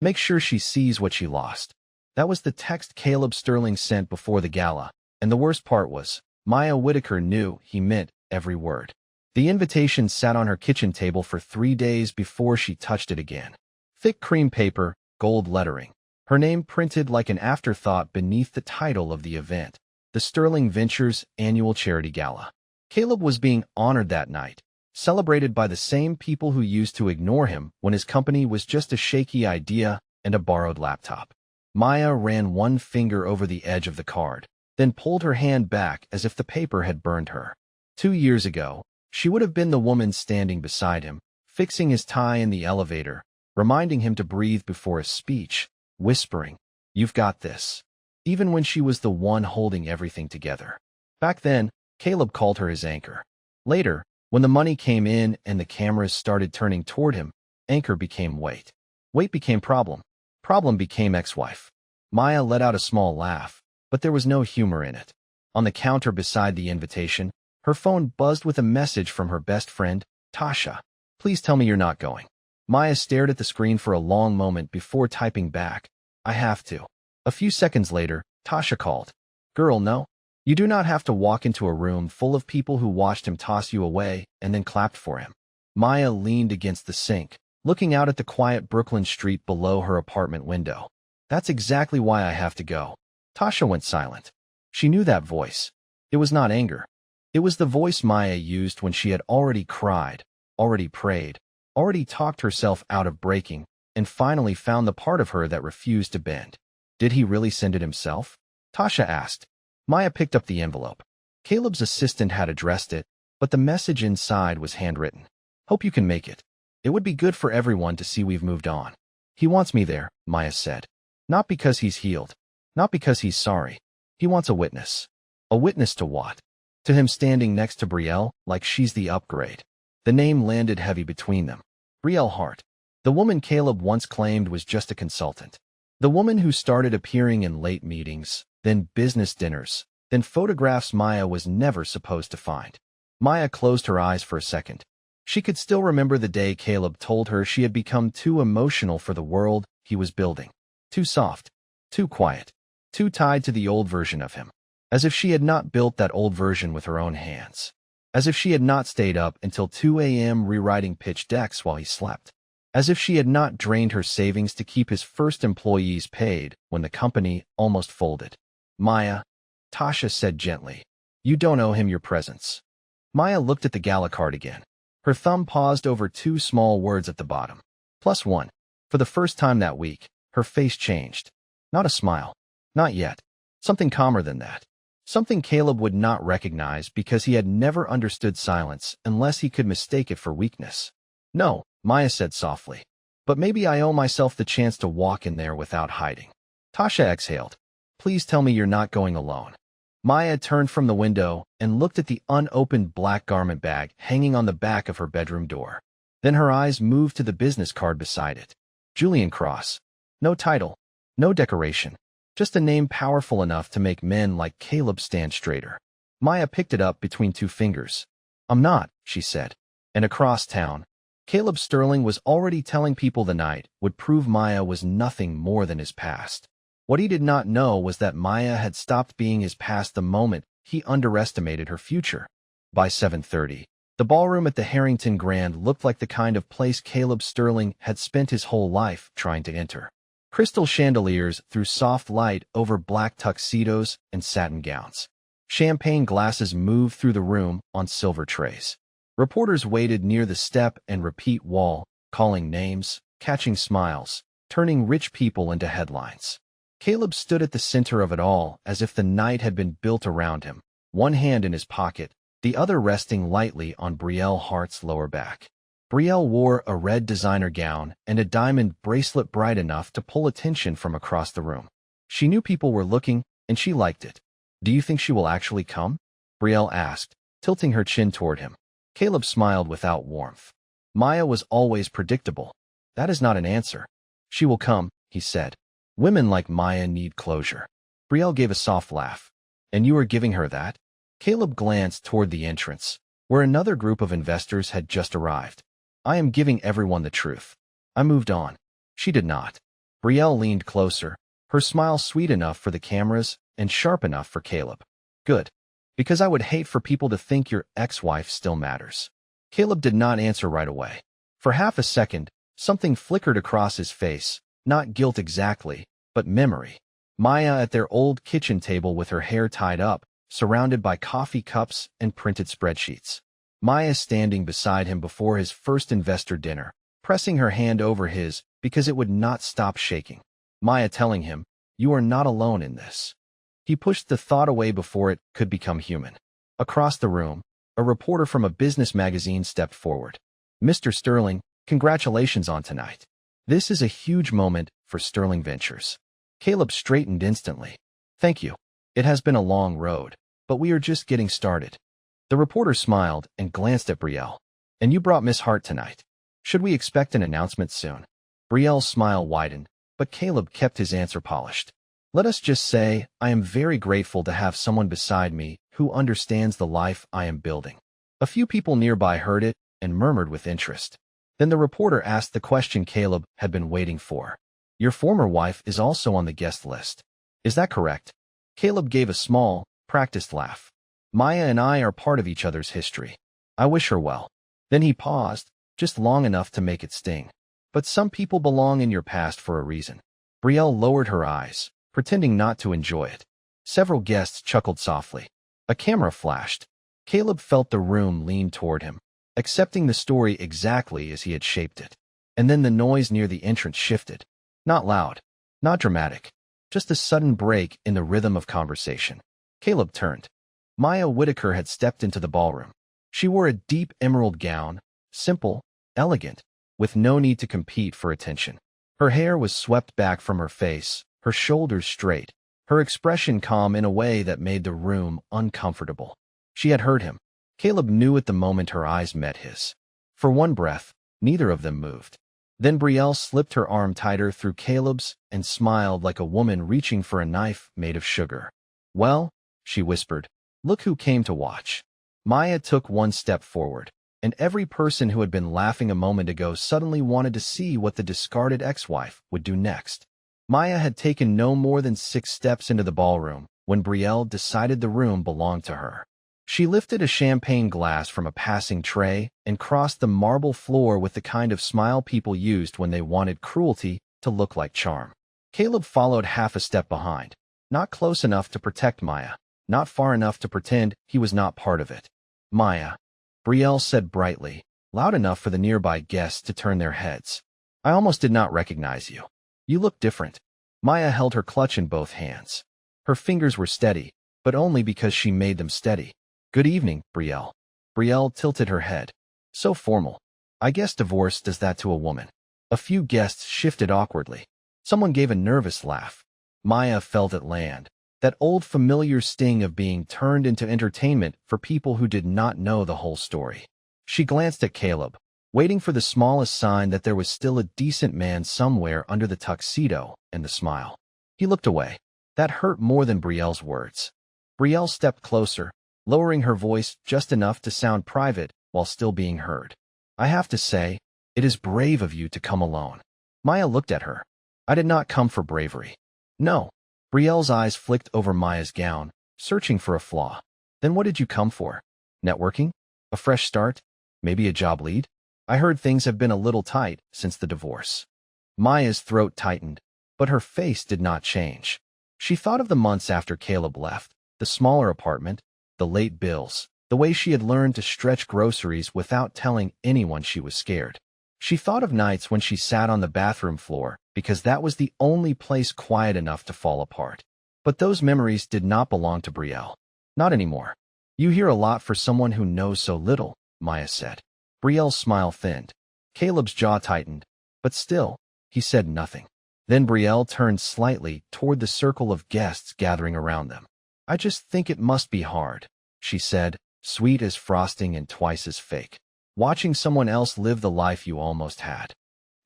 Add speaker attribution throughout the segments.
Speaker 1: Make sure she sees what she lost. That was the text Caleb Sterling sent before the gala, and the worst part was, Maya Whitaker knew he meant every word. The invitation sat on her kitchen table for 3 days before she touched it again. Thick cream paper, gold lettering. Her name printed like an afterthought beneath the title of the event, the Sterling Ventures Annual Charity Gala. Caleb was being honored that night, celebrated by the same people who used to ignore him when his company was just a shaky idea and a borrowed laptop. Maya ran one finger over the edge of the card, then pulled her hand back as if the paper had burned her. 2 years ago, she would have been the woman standing beside him, fixing his tie in the elevator, reminding him to breathe before a speech, whispering, "You've got this," even when she was the one holding everything together. Back then, Caleb called her his anchor. Later, when the money came in and the cameras started turning toward him, anchor became weight. Weight became problem. Problem became ex-wife. Maya let out a small laugh, but there was no humor in it. On the counter beside the invitation, her phone buzzed with a message from her best friend, Tasha. "Please tell me you're not going." Maya stared at the screen for a long moment before typing back, "I have to." A few seconds later, Tasha called. "Girl, no. You do not have to walk into a room full of people who watched him toss you away and then clapped for him." Maya leaned against the sink, looking out at the quiet Brooklyn street below her apartment window. "That's exactly why I have to go." Tasha went silent. She knew that voice. It was not anger. It was the voice Maya used when she had already cried, already prayed, already talked herself out of breaking, and finally found the part of her that refused to bend. Did he really send it himself? Tasha asked. Maya picked up the envelope. Caleb's assistant had addressed it, but the message inside was handwritten. "Hope you can make it. It would be good for everyone to see we've moved on." "He wants me there," Maya said. "Not because he's healed. Not because he's sorry. He wants a witness." A witness to what? To him standing next to Brielle, like she's the upgrade. The name landed heavy between them. Brielle Hart. The woman Caleb once claimed was just a consultant. The woman who started appearing in late meetings, then business dinners, then photographs Maya was never supposed to find. Maya closed her eyes for a second. She could still remember the day Caleb told her she had become too emotional for the world he was building. Too soft. Too quiet. Too tied to the old version of him. As if she had not built that old version with her own hands. As if she had not stayed up until 2 a.m. rewriting pitch decks while he slept. As if she had not drained her savings to keep his first employees paid when the company almost folded. "Maya," Tasha said gently, "you don't owe him your presence." Maya looked at the gala card again. Her thumb paused over 2 small words at the bottom. +1. For the first time that week, her face changed. Not a smile. Not yet. Something calmer than that. Something Caleb would not recognize because he had never understood silence unless he could mistake it for weakness. "No," Maya said softly. "But maybe I owe myself the chance to walk in there without hiding." Tasha exhaled. "Please tell me you're not going alone." Maya turned from the window and looked at the unopened black garment bag hanging on the back of her bedroom door. Then her eyes moved to the business card beside it. Julian Cross. No title. No decoration. Just a name powerful enough to make men like Caleb stand straighter. Maya picked it up between 2 fingers. "I'm not," she said. And across town, Caleb Sterling was already telling people the night would prove Maya was nothing more than his past. What he did not know was that Maya had stopped being his past the moment he underestimated her future. By 7:30, the ballroom at the Harrington Grand looked like the kind of place Caleb Sterling had spent his whole life trying to enter. Crystal chandeliers threw soft light over black tuxedos and satin gowns. Champagne glasses moved through the room on silver trays. Reporters waited near the step and repeat wall, calling names, catching smiles, turning rich people into headlines. Caleb stood at the center of it all as if the night had been built around him, one hand in his pocket, the other resting lightly on Brielle Hart's lower back. Brielle wore a red designer gown and a diamond bracelet bright enough to pull attention from across the room. She knew people were looking, and she liked it. "Do you think she will actually come?" Brielle asked, tilting her chin toward him. Caleb smiled without warmth. Maya was always predictable. "That is not an answer." "She will come," he said. "Women like Maya need closure." Brielle gave a soft laugh. "And you are giving her that?" Caleb glanced toward the entrance, where another group of investors had just arrived. "I am giving everyone the truth. I moved on." She did not. Brielle leaned closer, her smile sweet enough for the cameras and sharp enough for Caleb. Good. Because I would hate for people to think your ex-wife still matters. Caleb did not answer right away. For half a second, something flickered across his face, not guilt exactly, but memory. Maya at their old kitchen table with her hair tied up, surrounded by coffee cups and printed spreadsheets. Maya standing beside him before his first investor dinner, pressing her hand over his because it would not stop shaking. Maya telling him, "You are not alone in this." He pushed the thought away before it could become human. Across the room, a reporter from a business magazine stepped forward. "Mr. Sterling, congratulations on tonight. This is a huge moment for Sterling Ventures." Caleb straightened instantly. "Thank you. It has been a long road, but we are just getting started." The reporter smiled and glanced at Brielle. "And you brought Miss Hart tonight. Should we expect an announcement soon?" Brielle's smile widened, but Caleb kept his answer polished. "Let us just say I am very grateful to have someone beside me who understands the life I am building." A few people nearby heard it and murmured with interest. Then the reporter asked the question Caleb had been waiting for. "Your former wife is also on the guest list. Is that correct?" Caleb gave a small, practiced laugh. "Maya and I are part of each other's history. I wish her well." Then he paused, just long enough to make it sting. "But some people belong in your past for a reason." Brielle lowered her eyes, pretending not to enjoy it. Several guests chuckled softly. A camera flashed. Caleb felt the room lean toward him, accepting the story exactly as he had shaped it. And then the noise near the entrance shifted. Not loud, not dramatic, just a sudden break in the rhythm of conversation. Caleb turned. Maya Whitaker had stepped into the ballroom. She wore a deep emerald gown, simple, elegant, with no need to compete for attention. Her hair was swept back from her face, her shoulders straight, her expression calm in a way that made the room uncomfortable. She had heard him. Caleb knew at the moment her eyes met his. For one breath, neither of them moved. Then Brielle slipped her arm tighter through Caleb's and smiled like a woman reaching for a knife made of sugar. "Well," she whispered, "look who came to watch." Maya took one step forward, and every person who had been laughing a moment ago suddenly wanted to see what the discarded ex-wife would do next. Maya had taken no more than 6 steps into the ballroom when Brielle decided the room belonged to her. She lifted a champagne glass from a passing tray and crossed the marble floor with the kind of smile people used when they wanted cruelty to look like charm. Caleb followed half a step behind, not close enough to protect Maya, not far enough to pretend he was not part of it. "Maya," Brielle said brightly, loud enough for the nearby guests to turn their heads. "I almost did not recognize you. You look different." Maya held her clutch in both hands. Her fingers were steady, but only because she made them steady. "Good evening, Brielle." Brielle tilted her head. So formal. "I guess divorce does that to a woman." A few guests shifted awkwardly. Someone gave a nervous laugh. Maya felt it land. That old familiar sting of being turned into entertainment for people who did not know the whole story. She glanced at Caleb, waiting for the smallest sign that there was still a decent man somewhere under the tuxedo and the smile. He looked away. That hurt more than Brielle's words. Brielle stepped closer, lowering her voice just enough to sound private while still being heard. "I have to say, it is brave of you to come alone." Maya looked at her. "I did not come for bravery." "No." Brielle's eyes flicked over Maya's gown, searching for a flaw. "Then what did you come for? Networking? A fresh start? Maybe a job lead? I heard things have been a little tight since the divorce." Maya's throat tightened, but her face did not change. She thought of the months after Caleb left, the smaller apartment, the late bills, the way she had learned to stretch groceries without telling anyone she was scared. She thought of nights when she sat on the bathroom floor because that was the only place quiet enough to fall apart. But those memories did not belong to Brielle. Not anymore. "You hear a lot for someone who knows so little," Maya said. Brielle's smile thinned. Caleb's jaw tightened, but still, he said nothing. Then Brielle turned slightly toward the circle of guests gathering around them. "I just think it must be hard," she said, sweet as frosting and twice as fake. "Watching someone else live the life you almost had."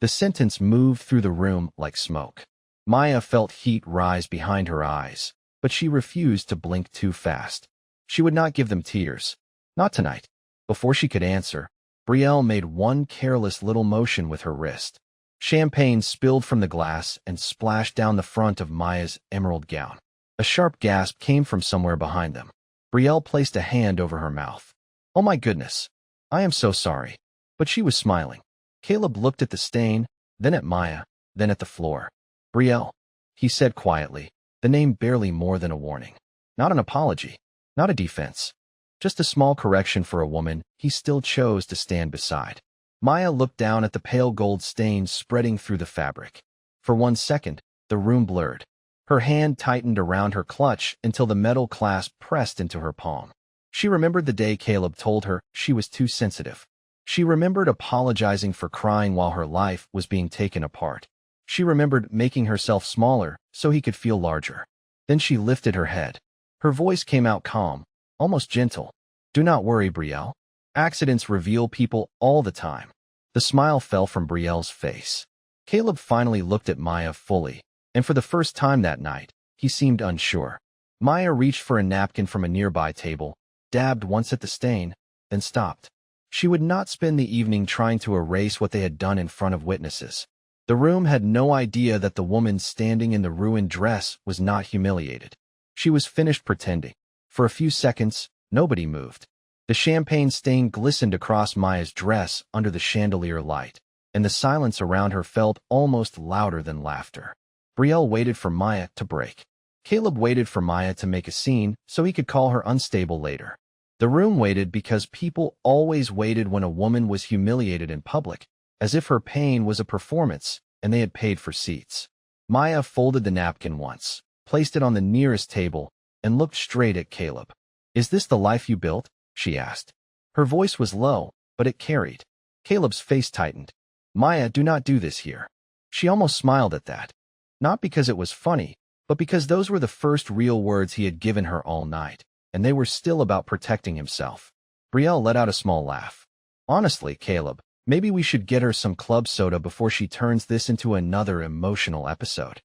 Speaker 1: The sentence moved through the room like smoke. Maya felt heat rise behind her eyes, but she refused to blink too fast. She would not give them tears. Not tonight. Before she could answer, Brielle made one careless little motion with her wrist. Champagne spilled from the glass and splashed down the front of Maya's emerald gown. A sharp gasp came from somewhere behind them. Brielle placed a hand over her mouth. "Oh my goodness. I am so sorry." But she was smiling. Caleb looked at the stain, then at Maya, then at the floor. "Brielle," he said quietly, the name barely more than a warning. Not an apology, not a defense. Just a small correction for a woman he still chose to stand beside. Maya looked down at the pale gold stains spreading through the fabric. For 1 second, the room blurred. Her hand tightened around her clutch until the metal clasp pressed into her palm. She remembered the day Caleb told her she was too sensitive. She remembered apologizing for crying while her life was being taken apart. She remembered making herself smaller so he could feel larger. Then she lifted her head. Her voice came out calm, almost gentle. "Do not worry, Brielle. Accidents reveal people all the time." The smile fell from Brielle's face. Caleb finally looked at Maya fully, and for the first time that night, he seemed unsure. Maya reached for a napkin from a nearby table, dabbed once at the stain, then stopped. She would not spend the evening trying to erase what they had done in front of witnesses. The room had no idea that the woman standing in the ruined dress was not humiliated. She was finished pretending. For a few seconds, nobody moved. The champagne stain glistened across Maya's dress under the chandelier light, and the silence around her felt almost louder than laughter. Brielle waited for Maya to break. Caleb waited for Maya to make a scene so he could call her unstable later. The room waited because people always waited when a woman was humiliated in public, as if her pain was a performance and they had paid for seats. Maya folded the napkin once, placed it on the nearest table, and looked straight at Caleb. "Is this the life you built?" she asked. Her voice was low, but it carried. Caleb's face tightened. "Maya, do not do this here." She almost smiled at that. Not because it was funny, but because those were the first real words he had given her all night, and they were still about protecting himself. Brielle let out a small laugh. "Honestly, Caleb, maybe we should get her some club soda before she turns this into another emotional episode."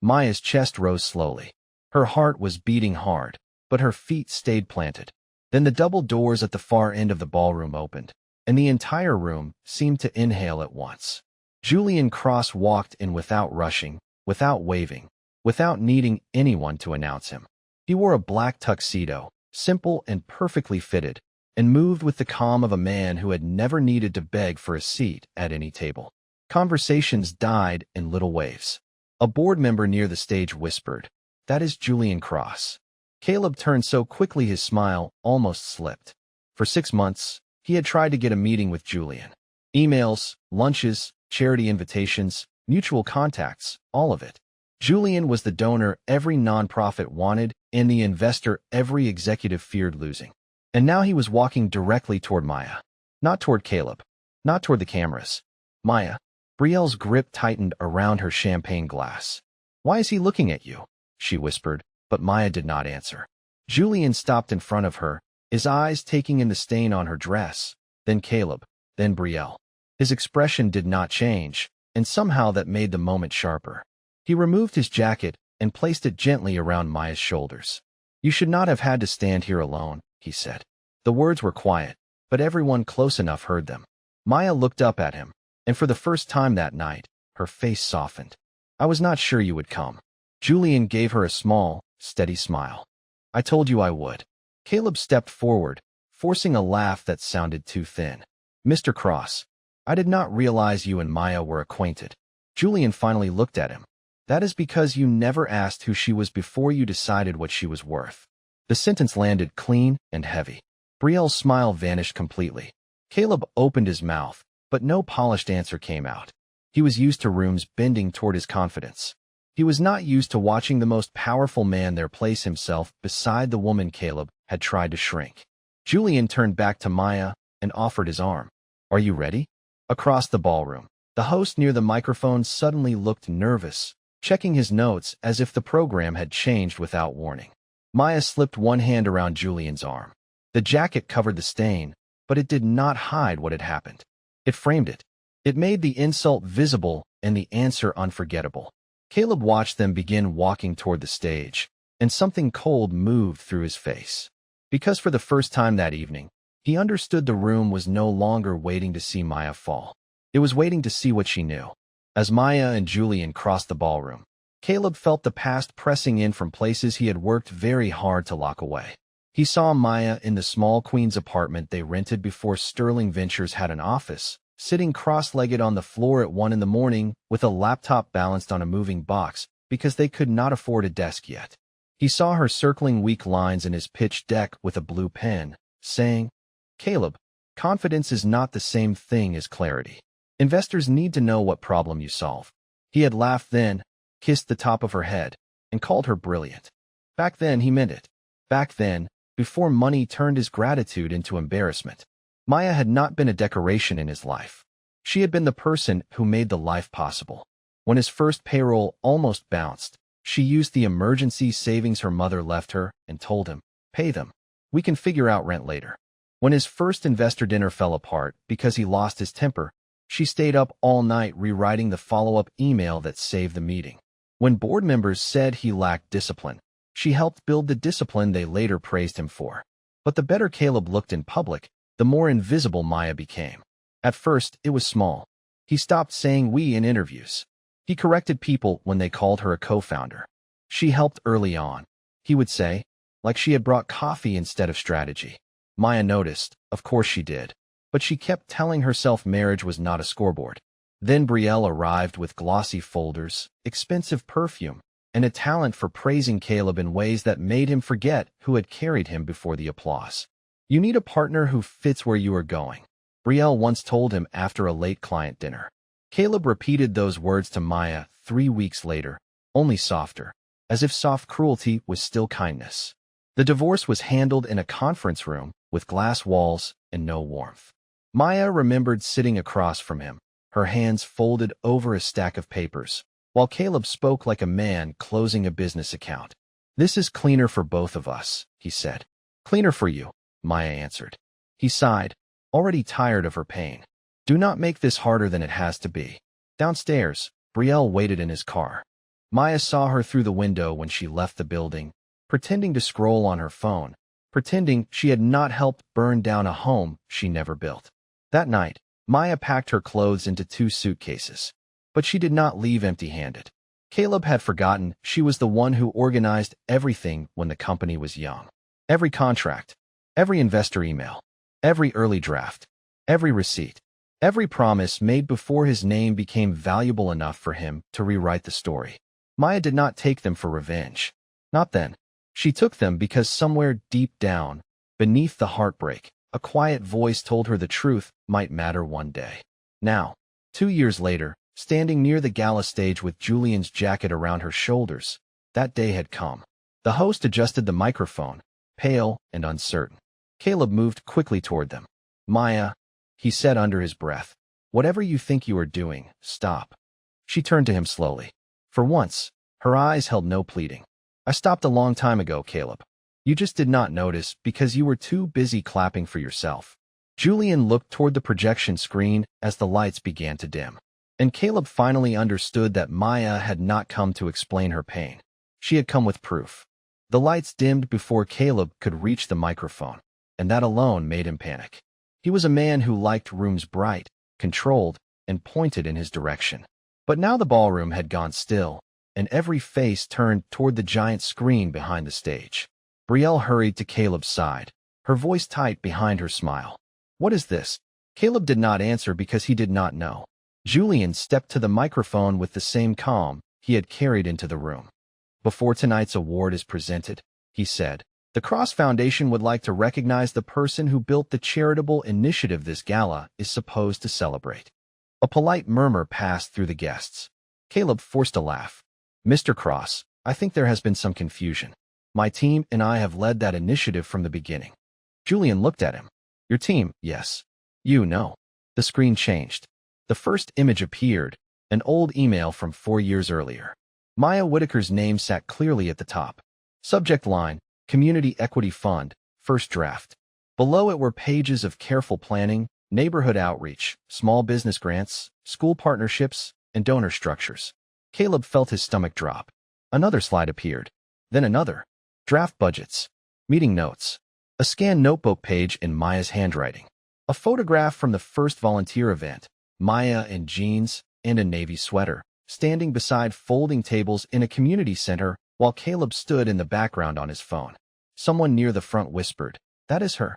Speaker 1: Maya's chest rose slowly. Her heart was beating hard, but her feet stayed planted. Then the double doors at the far end of the ballroom opened, and the entire room seemed to inhale at once. Julian Cross walked in without rushing, without waving, without needing anyone to announce him. He wore a black tuxedo, simple and perfectly fitted, and moved with the calm of a man who had never needed to beg for a seat at any table. Conversations died in little waves. A board member near the stage whispered, "That is Julian Cross." Caleb turned so quickly his smile almost slipped. For 6 months, he had tried to get a meeting with Julian. Emails, lunches, charity invitations, mutual contacts, all of it. Julian was the donor every nonprofit wanted and the investor every executive feared losing. And now he was walking directly toward Maya. Not toward Caleb. Not toward the cameras. "Maya." Brielle's grip tightened around her champagne glass. "Why is he looking at you?" she whispered, but Maya did not answer. Julian stopped in front of her, his eyes taking in the stain on her dress, then Caleb, then Brielle. His expression did not change, and somehow that made the moment sharper. He removed his jacket and placed it gently around Maya's shoulders. "You should not have had to stand here alone," he said. The words were quiet, but everyone close enough heard them. Maya looked up at him, and for the first time that night, her face softened. "I was not sure you would come." Julian gave her a small, steady smile. "I told you I would." Caleb stepped forward, forcing a laugh that sounded too thin. "Mr. Cross, I did not realize you and Maya were acquainted." Julian finally looked at him. "That is because you never asked who she was before you decided what she was worth." The sentence landed clean and heavy. Brielle's smile vanished completely. Caleb opened his mouth, but no polished answer came out. He was used to rooms bending toward his confidence. He was not used to watching the most powerful man there place himself beside the woman Caleb had tried to shrink. Julian turned back to Maya and offered his arm. "Are you ready?" Across the ballroom, the host near the microphone suddenly looked nervous, checking his notes as if the program had changed without warning. Maya slipped one hand around Julian's arm. The jacket covered the stain, but it did not hide what had happened. It framed it. It made the insult visible and the answer unforgettable. Caleb watched them begin walking toward the stage, and something cold moved through his face. Because for the first time that evening, he understood the room was no longer waiting to see Maya fall. It was waiting to see what she knew. As Maya and Julian crossed the ballroom, Caleb felt the past pressing in from places he had worked very hard to lock away. He saw Maya in the small Queens apartment they rented before Sterling Ventures had an office, sitting cross-legged on the floor at 1 in the morning with a laptop balanced on a moving box because they could not afford a desk yet. He saw her circling weak lines in his pitch deck with a blue pen, saying, "Caleb, confidence is not the same thing as clarity. Investors need to know what problem you solve." He had laughed then, kissed the top of her head, and called her brilliant. Back then, he meant it. Back then, before money turned his gratitude into embarrassment. Maya had not been a decoration in his life. She had been the person who made the life possible. When his first payroll almost bounced, she used the emergency savings her mother left her and told him, "Pay them. We can figure out rent later." When his first investor dinner fell apart because he lost his temper, she stayed up all night rewriting the follow-up email that saved the meeting. When board members said he lacked discipline, she helped build the discipline they later praised him for. But the better Caleb looked in public, the more invisible Maya became. At first, it was small. He stopped saying "we" in interviews. He corrected people when they called her a co-founder. She helped early on. He would say, like she had brought coffee instead of strategy. Maya noticed, of course she did, but she kept telling herself marriage was not a scoreboard. Then Betrayal arrived with glossy folders, expensive perfume, and a talent for praising Caleb in ways that made him forget who had carried him before the applause. "You need a partner who fits where you are going," Betrayal once told him after a late client dinner. Caleb repeated those words to Maya 3 weeks later, only softer, as if soft cruelty was still kindness. The divorce was handled in a conference room with glass walls and no warmth. Maya remembered sitting across from him, her hands folded over a stack of papers, while Caleb spoke like a man closing a business account. "This is cleaner for both of us," he said. "Cleaner for you," Maya answered. He sighed, already tired of her pain. "Do not make this harder than it has to be." Downstairs, Betrayal waited in his car. Maya saw her through the window when she left the building, pretending to scroll on her phone, pretending she had not helped burn down a home she never built. That night, Maya packed her clothes into 2 suitcases. But she did not leave empty-handed. Caleb had forgotten she was the one who organized everything when the company was young. Every contract, every investor email, every early draft, every receipt, every promise made before his name became valuable enough for him to rewrite the story. Maya did not take them for revenge. Not then. She took them because somewhere deep down, beneath the heartbreak, a quiet voice told her the truth might matter one day. Now, 2 years later, standing near the gala stage with Julian's jacket around her shoulders, that day had come. The host adjusted the microphone, pale and uncertain. Caleb moved quickly toward them. "Maya," he said under his breath, "whatever you think you are doing, stop." She turned to him slowly. For once, her eyes held no pleading. "I stopped a long time ago, Caleb. You just did not notice because you were too busy clapping for yourself." Julian looked toward the projection screen as the lights began to dim. And Caleb finally understood that Maya had not come to explain her pain. She had come with proof. The lights dimmed before Caleb could reach the microphone, and that alone made him panic. He was a man who liked rooms bright, controlled, and pointed in his direction. But now the ballroom had gone still, and every face turned toward the giant screen behind the stage. Betrayal hurried to Caleb's side, her voice tight behind her smile. "What is this?" Caleb did not answer because he did not know. Julian stepped to the microphone with the same calm he had carried into the room. "Before tonight's award is presented," he said, "the Cross Foundation would like to recognize the person who built the charitable initiative this gala is supposed to celebrate." A polite murmur passed through the guests. Caleb forced a laugh. "Mr. Cross, I think there has been some confusion. My team and I have led that initiative from the beginning." Julian looked at him. "Your team, yes. You know." The screen changed. The first image appeared, an old email from 4 years earlier. Maya Whitaker's name sat clearly at the top. Subject line, Community Equity Fund, first draft. Below it were pages of careful planning, neighborhood outreach, small business grants, school partnerships, and donor structures. Caleb felt his stomach drop. Another slide appeared. Then another. Draft budgets. Meeting notes. A scanned notebook page in Maya's handwriting. A photograph from the first volunteer event. Maya in jeans, and a navy sweater, standing beside folding tables in a community center while Caleb stood in the background on his phone. Someone near the front whispered, "That is her."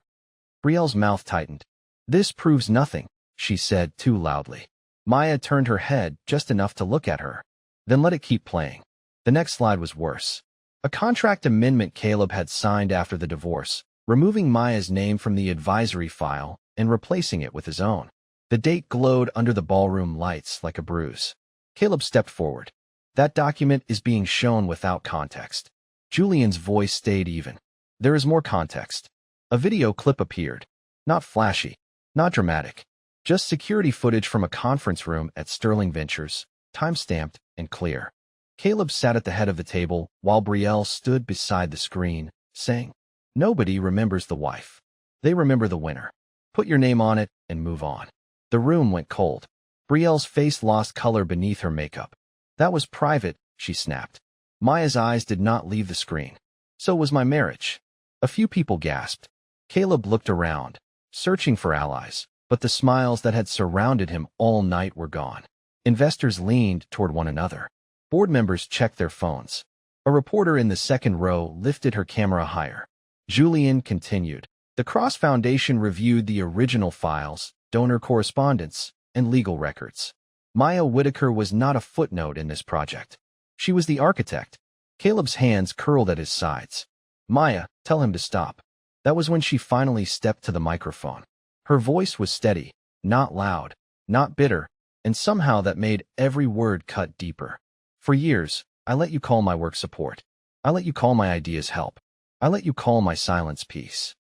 Speaker 1: Brielle's mouth tightened. "This proves nothing," she said too loudly. Maya turned her head just enough to look at her. Then let it keep playing. The next slide was worse. A contract amendment Caleb had signed after the divorce, removing Maya's name from the advisory file and replacing it with his own. The date glowed under the ballroom lights like a bruise. Caleb stepped forward. "That document is being shown without context." Julian's voice stayed even. "There is more context." A video clip appeared. Not flashy, not dramatic. Just security footage from a conference room at Sterling Ventures, time-stamped and clear. Caleb sat at the head of the table while Brielle stood beside the screen, saying, "Nobody remembers the wife. They remember the winner. Put your name on it and move on." The room went cold. Brielle's face lost color beneath her makeup. "That was private," she snapped. Maya's eyes did not leave the screen. "So was my marriage." A few people gasped. Caleb looked around, searching for allies, but the smiles that had surrounded him all night were gone. Investors leaned toward one another. Board members checked their phones. A reporter in the second row lifted her camera higher. Julian continued. The Cross Foundation reviewed the original files, donor correspondence, and legal records. Maya Whitaker was not a footnote in this project. She was the architect. Caleb's hands curled at his sides. "Maya, tell him to stop." That was when she finally stepped to the microphone. Her voice was steady, not loud, not bitter, and somehow that made every word cut deeper. "For years, I let you call my work support. I let you call my ideas help. I let you call my silence peace."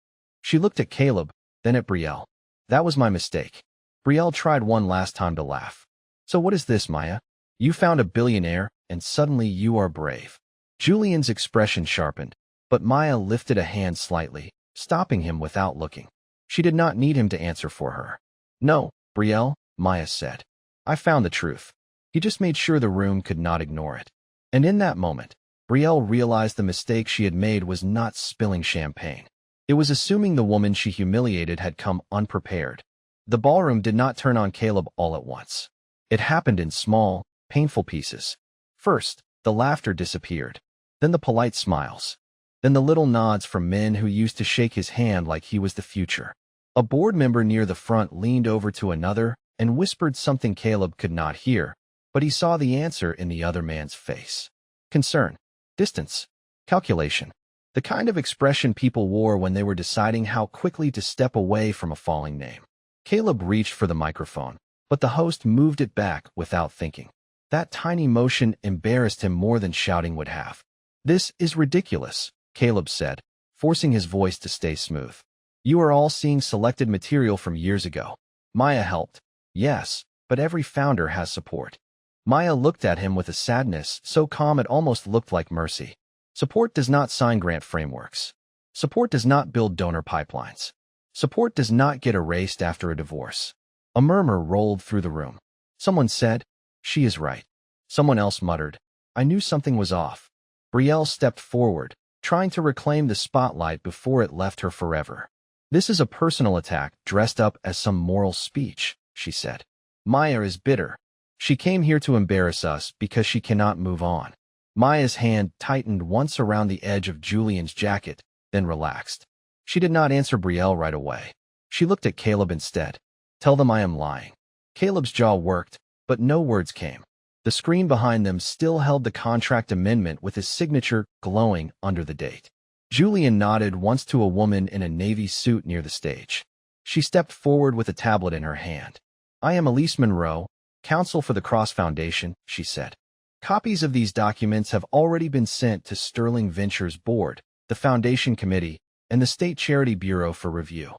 Speaker 1: She looked at Caleb, then at Brielle. "That was my mistake." Brielle tried one last time to laugh. "So what is this, Maya? You found a billionaire, and suddenly you are brave." Julian's expression sharpened, but Maya lifted a hand slightly, stopping him without looking. She did not need him to answer for her. "No, Brielle," Maya said. "I found the truth." He just made sure the room could not ignore it. And in that moment, Brielle realized the mistake she had made was not spilling champagne. It was assuming the woman she humiliated had come unprepared. The ballroom did not turn on Caleb all at once. It happened in small, painful pieces. First, the laughter disappeared. Then the polite smiles. Then the little nods from men who used to shake his hand like he was the future. A board member near the front leaned over to another and whispered something Caleb could not hear, but he saw the answer in the other man's face. Concern, distance, calculation. The kind of expression people wore when they were deciding how quickly to step away from a falling name. Caleb reached for the microphone, but the host moved it back without thinking. That tiny motion embarrassed him more than shouting would have. "This is ridiculous," Caleb said, forcing his voice to stay smooth. "You are all seeing selected material from years ago. Maya helped. Yes, but every founder has support." Maya looked at him with a sadness so calm it almost looked like mercy. Support does not sign grant frameworks. Support does not build donor pipelines. Support does not get erased after a divorce. A murmur rolled through the room. Someone said, "She is right." Someone else muttered, "I knew something was off." Brielle stepped forward, trying to reclaim the spotlight before it left her forever. "This is a personal attack dressed up as some moral speech," she said. "Maya is bitter. She came here to embarrass us because she cannot move on." Maya's hand tightened once around the edge of Julian's jacket, then relaxed. She did not answer Brielle right away. She looked at Caleb instead. "Tell them I am lying." Caleb's jaw worked, but no words came. The screen behind them still held the contract amendment with his signature glowing under the date. Julian nodded once to a woman in a navy suit near the stage. She stepped forward with a tablet in her hand. "I am Elise Monroe, counsel for the Cross Foundation," she said. "Copies of these documents have already been sent to Sterling Ventures Board, the Foundation Committee, and the State Charity Bureau for review."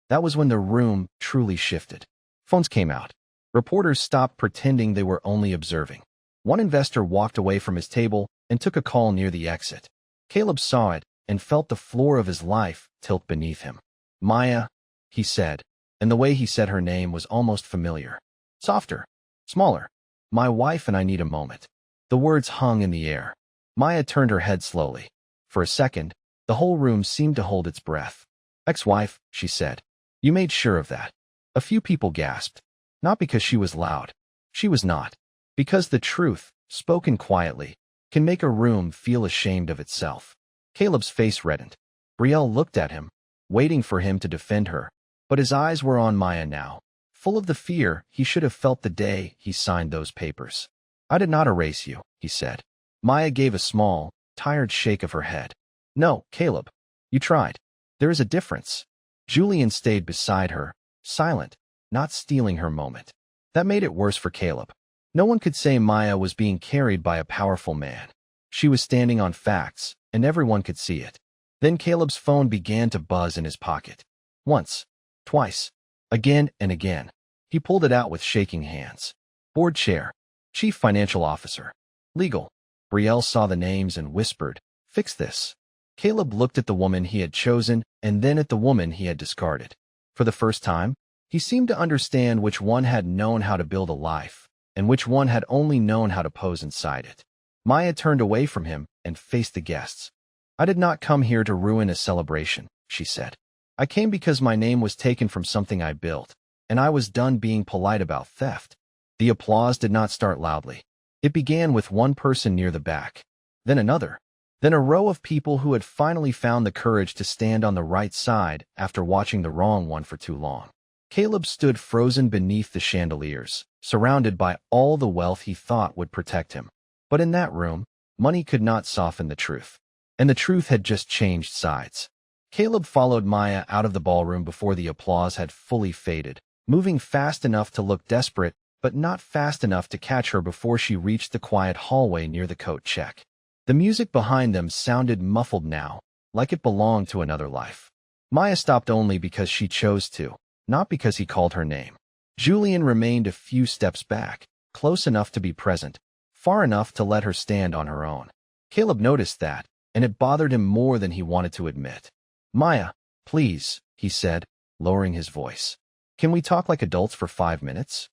Speaker 1: That was when the room truly shifted. Phones came out. Reporters stopped pretending they were only observing. One investor walked away from his table and took a call near the exit. Caleb saw it and felt the floor of his life tilt beneath him. "Maya," he said, and the way he said her name was almost familiar. Softer, smaller. "My wife and I need a moment." The words hung in the air. Maya turned her head slowly. For a second, the whole room seemed to hold its breath. "Ex-wife," she said. "You made sure of that." A few people gasped. Not because she was loud. She was not. Because the truth, spoken quietly, can make a room feel ashamed of itself. Caleb's face reddened. Brielle looked at him, waiting for him to defend her, but his eyes were on Maya now, full of the fear he should have felt the day he signed those papers. I did not erase you, he said. Maya gave a small, tired shake of her head. No, Caleb. You tried. There is a difference. Julian stayed beside her, silent, not stealing her moment. That made it worse for Caleb. No one could say Maya was being carried by a powerful man. She was standing on facts, and everyone could see it. Then Caleb's phone began to buzz in his pocket. Once, twice, again and again. He pulled it out with shaking hands. Board chair, chief financial officer, legal. Brielle saw the names and whispered, fix this. Caleb looked at the woman he had chosen and then at the woman he had discarded. For the first time, he seemed to understand which one had known how to build a life and which one had only known how to pose inside it. Maya turned away from him and faced the guests. I did not come here to ruin a celebration, she said. I came because my name was taken from something I built, and I was done being polite about theft. The applause did not start loudly. It began with one person near the back, then another, then a row of people who had finally found the courage to stand on the right side after watching the wrong one for too long. Caleb stood frozen beneath the chandeliers, surrounded by all the wealth he thought would protect him. But in that room, money could not soften the truth. And the truth had just changed sides. Caleb followed Maya out of the ballroom before the applause had fully faded, moving fast enough to look desperate, but not fast enough to catch her before she reached the quiet hallway near the coat check. The music behind them sounded muffled now, like it belonged to another life. Maya stopped only because she chose to, not because he called her name. Julian remained a few steps back, close enough to be present, far enough to let her stand on her own. Caleb noticed that, and it bothered him more than he wanted to admit. Maya, please, he said, lowering his voice. Can we talk like adults for 5 minutes?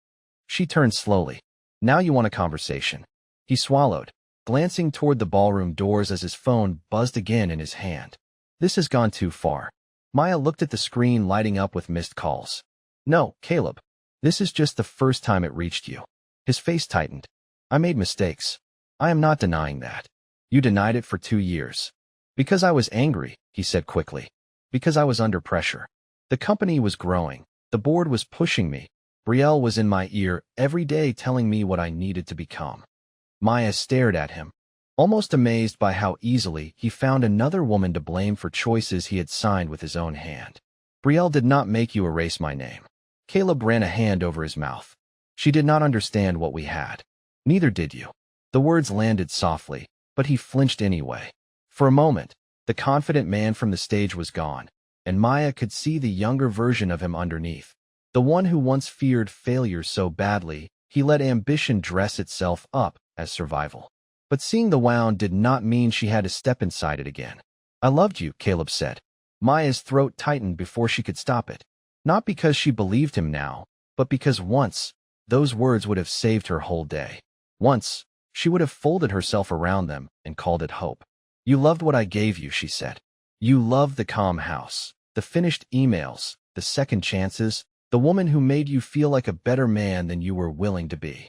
Speaker 1: She turned slowly. Now you want a conversation. He swallowed, glancing toward the ballroom doors as his phone buzzed again in his hand. This has gone too far. Maya looked at the screen lighting up with missed calls. No, Caleb. This is just the first time it reached you. His face tightened. I made mistakes. I am not denying that. You denied it for 2 years. Because I was angry, he said quickly. Because I was under pressure. The company was growing. The board was pushing me. Brielle was in my ear every day telling me what I needed to become. Maya stared at him, almost amazed by how easily he found another woman to blame for choices he had signed with his own hand. Brielle did not make you erase my name. Caleb ran a hand over his mouth. She did not understand what we had. Neither did you. The words landed softly, but he flinched anyway. For a moment, the confident man from the stage was gone, and Maya could see the younger version of him underneath. The one who once feared failure so badly, he let ambition dress itself up as survival. But seeing the wound did not mean she had to step inside it again. I loved you, Caleb said. Maya's throat tightened before she could stop it. Not because she believed him now, but because once, those words would have saved her whole day. Once, she would have folded herself around them and called it hope. You loved what I gave you, she said. You loved the calm house, the finished emails, the second chances, the woman who made you feel like a better man than you were willing to be.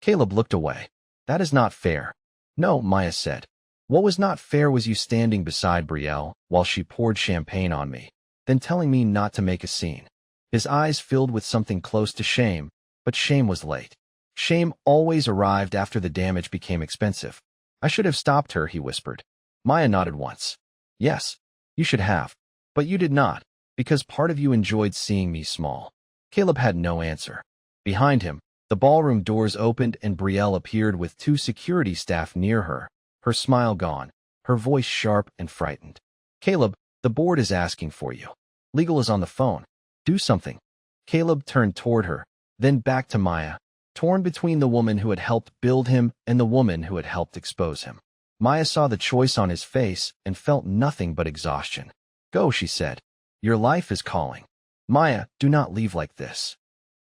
Speaker 1: Caleb looked away. That is not fair. No, Maya said. What was not fair was you standing beside Brielle while she poured champagne on me, then telling me not to make a scene. His eyes filled with something close to shame, but shame was late. Shame always arrived after the damage became expensive. I should have stopped her, he whispered. Maya nodded once. Yes, you should have. But you did not, because part of you enjoyed seeing me small. Caleb had no answer. Behind him, the ballroom doors opened and Brielle appeared with 2 security staff near her, her smile gone, her voice sharp and frightened. Caleb, the board is asking for you. Legal is on the phone. Do something. Caleb turned toward her, then back to Maya, torn between the woman who had helped build him and the woman who had helped expose him. Maya saw the choice on his face and felt nothing but exhaustion. Go, she said. Your life is calling. Maya, do not leave like this.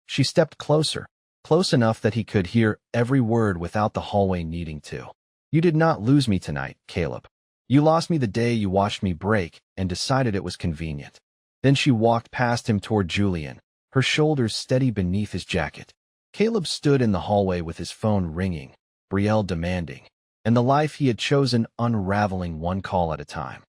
Speaker 1: She stepped closer, close enough that he could hear every word without the hallway needing to. You did not lose me tonight, Caleb. You lost me the day you watched me break and decided it was convenient. Then she walked past him toward Julian, her shoulders steady beneath his jacket. Caleb stood in the hallway with his phone ringing, Brielle demanding, and the life he had chosen unraveling one call at a time.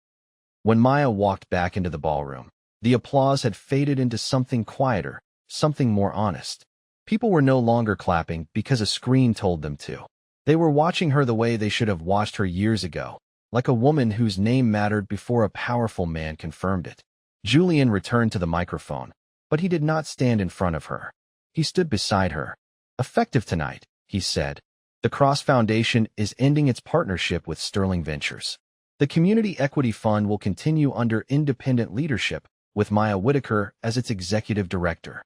Speaker 1: When Maya walked back into the ballroom, the applause had faded into something quieter, something more honest. People were no longer clapping because a screen told them to. They were watching her the way they should have watched her years ago, like a woman whose name mattered before a powerful man confirmed it. Julian returned to the microphone, but he did not stand in front of her. He stood beside her. "Effective tonight," he said. "The Cross Foundation is ending its partnership with Sterling Ventures. The Community Equity Fund will continue under independent leadership, with Maya Whitaker as its executive director."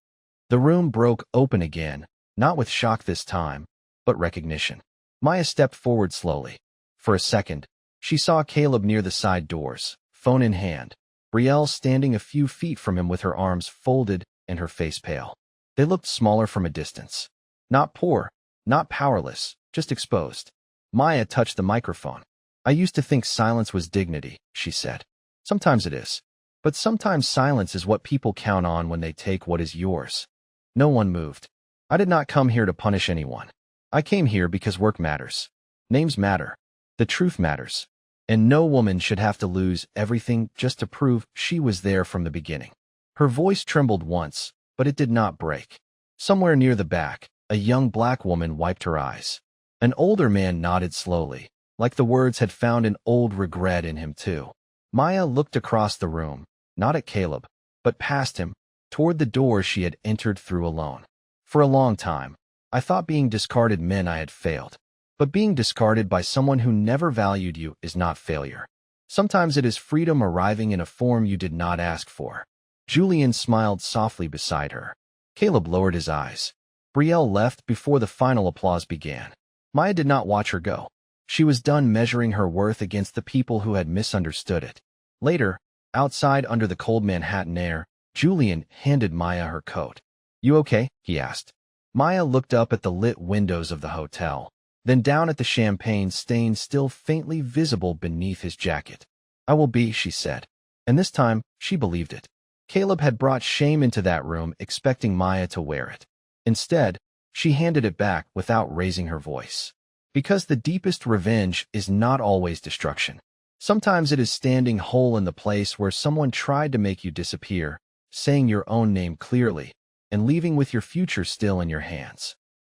Speaker 1: The room broke open again, not with shock this time, but recognition. Maya stepped forward slowly. For a second, she saw Caleb near the side doors, phone in hand, Brielle standing a few feet from him with her arms folded and her face pale. They looked smaller from a distance. Not poor, not powerless, just exposed. Maya touched the microphone. "I used to think silence was dignity," she said. "Sometimes it is. But sometimes silence is what people count on when they take what is yours." No one moved. "I did not come here to punish anyone. I came here because work matters. Names matter. The truth matters. And no woman should have to lose everything just to prove she was there from the beginning." Her voice trembled once, but it did not break. Somewhere near the back, a young black woman wiped her eyes. An older man nodded slowly, like the words had found an old regret in him too. Maya looked across the room, not at Caleb, but past him, toward the door she had entered through alone. "For a long time, I thought being discarded meant I had failed. But being discarded by someone who never valued you is not failure. Sometimes it is freedom arriving in a form you did not ask for." Julian smiled softly beside her. Caleb lowered his eyes. Brielle left before the final applause began. Maya did not watch her go. She was done measuring her worth against the people who had misunderstood it. Later, outside under the cold Manhattan air, Julian handed Maya her coat. "You okay?" he asked. Maya looked up at the lit windows of the hotel, then down at the champagne stain still faintly visible beneath his jacket. "I will be," she said. And this time, she believed it. Caleb had brought shame into that room expecting Maya to wear it. Instead, she handed it back without raising her voice. Because the deepest revenge is not always destruction. Sometimes it is standing whole in the place where someone tried to make you disappear, saying your own name clearly, and leaving with your future still in your hands.